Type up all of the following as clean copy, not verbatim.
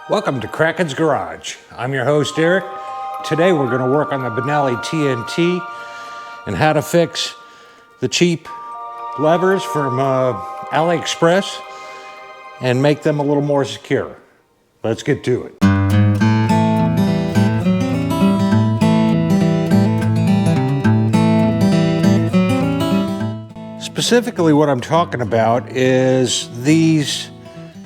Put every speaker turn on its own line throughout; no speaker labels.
Welcome to Kraken's Garage. I'm your host, Eric. Today we're going to work on the Benelli TnT and how to fix the cheap levers from AliExpress and make them a little more secure. Let's get to it. Specifically what I'm talking about is these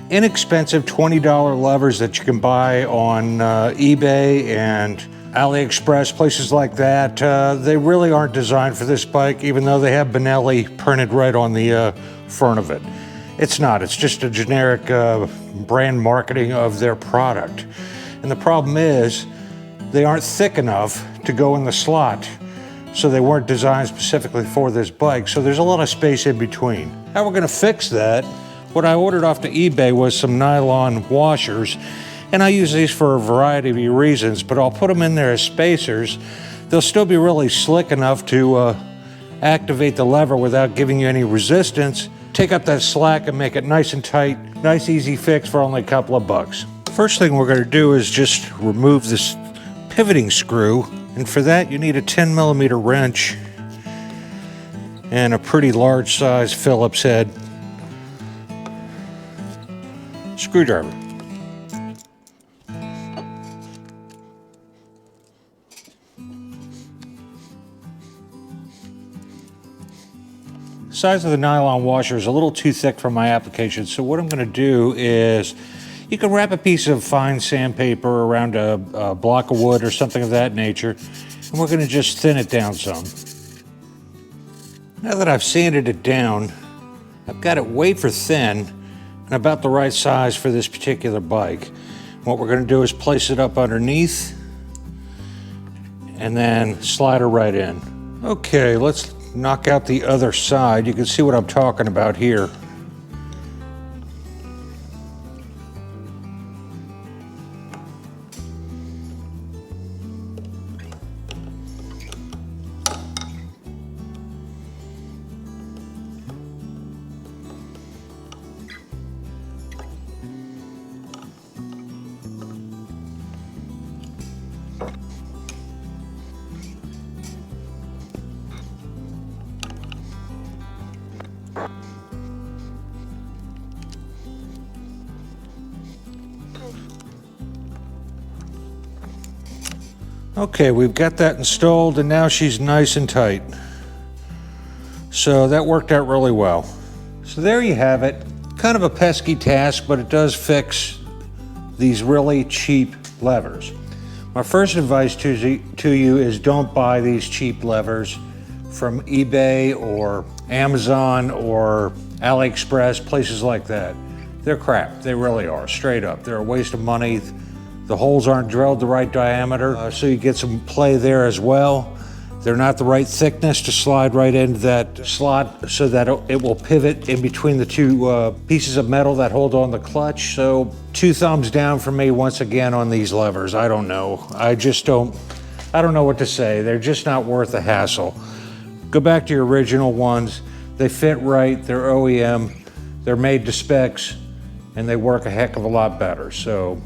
inexpensive $20 levers that you can buy on eBay and AliExpress, places like that. They really aren't designed for this bike, even though they have Benelli printed right on the front of it. It's not, it's just a generic brand marketing of their product. And the problem is, they aren't thick enough to go in the slot, so they weren't designed specifically for this bike, so there's a lot of space in between. How we're gonna fix that, what I ordered off to eBay was some nylon washers, and I use these for a variety of reasons, but I'll put them in there as spacers. They'll still be really slick enough to activate the lever without giving you any resistance, take up that slack and make it nice and tight, nice easy fix for only a couple of bucks. First thing we're gonna do is just remove this pivoting screw, and for that you need a 10mm wrench and a pretty large size Phillips head screwdriver. The size of the nylon washer is a little too thick for my application, so what I'm going to do is you can wrap a piece of fine sandpaper around a block of wood or something of that nature, and we're going to just thin it down some. Now that I've sanded it down, I've got it wafer thin and about the right size for this particular bike. What we're going to do is place it up underneath and then slide her right in. Okay, let's knock out the other side. You can see what I'm talking about here. Okay, we've got that installed and now she's nice and tight. So that worked out really well. So there you have it. Kind of a pesky task, but it does fix these really cheap levers. My first advice to you is don't buy these cheap levers from eBay or Amazon or AliExpress, places like that. They're crap, they really are, straight up. They're a waste of money. The holes aren't drilled the right diameter, so you get some play there as well. They're not the right thickness to slide right into that slot so that it will pivot in between the two pieces of metal that hold on the clutch. So 2 thumbs down for me once again on these levers. I don't know. I don't know what to say. They're just not worth the hassle. Go back to your original ones. They fit right, they're OEM, they're made to specs, and they work a heck of a lot better. So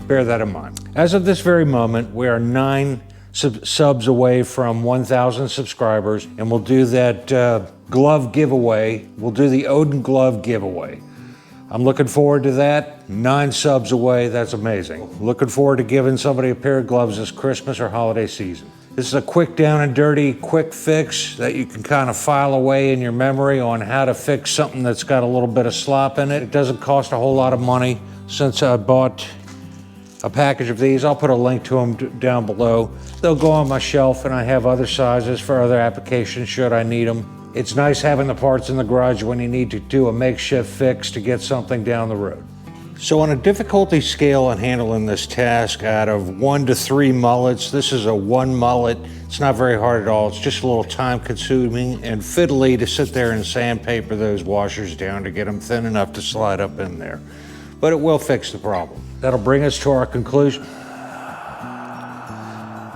bear that in mind. As of this very moment, we are 9 subs away from 1,000 subscribers, and we'll do that glove giveaway. We'll do the Odin glove giveaway. I'm looking forward to that. 9 subs away, that's amazing. Looking forward to giving somebody a pair of gloves this Christmas or holiday season. This is a quick down and dirty, quick fix that you can kind of file away in your memory on how to fix something that's got a little bit of slop in it. It doesn't cost a whole lot of money. Since I bought a package of these, I'll put a link to them down below. They'll go on my shelf, and I have other sizes for other applications should I need them. It's nice having the parts in the garage when you need to do a makeshift fix to get something down the road. So on a difficulty scale in handling this task, out of 1 to 3 mullets, this is a 1 mullet. It's not very hard at all. It's just a little time consuming and fiddly to sit there and sandpaper those washers down to get them thin enough to slide up in there. But it will fix the problem. That'll bring us to our conclusion.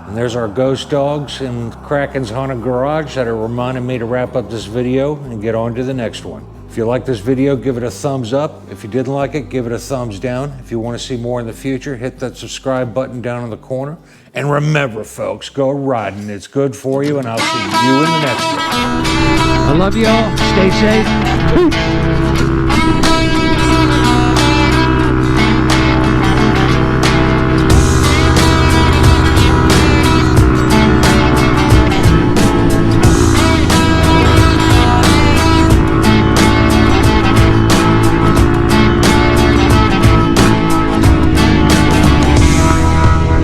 And there's our ghost dogs in Kraken's haunted garage that are reminding me to wrap up this video and get on to the next one. If you like this video, give it a thumbs up. If you didn't like it, give it a thumbs down. If you want to see more in the future, hit that subscribe button down in the corner. And remember, folks, go riding. It's good for you, and I'll see you in the next one.
I love you all. Stay safe. Peace.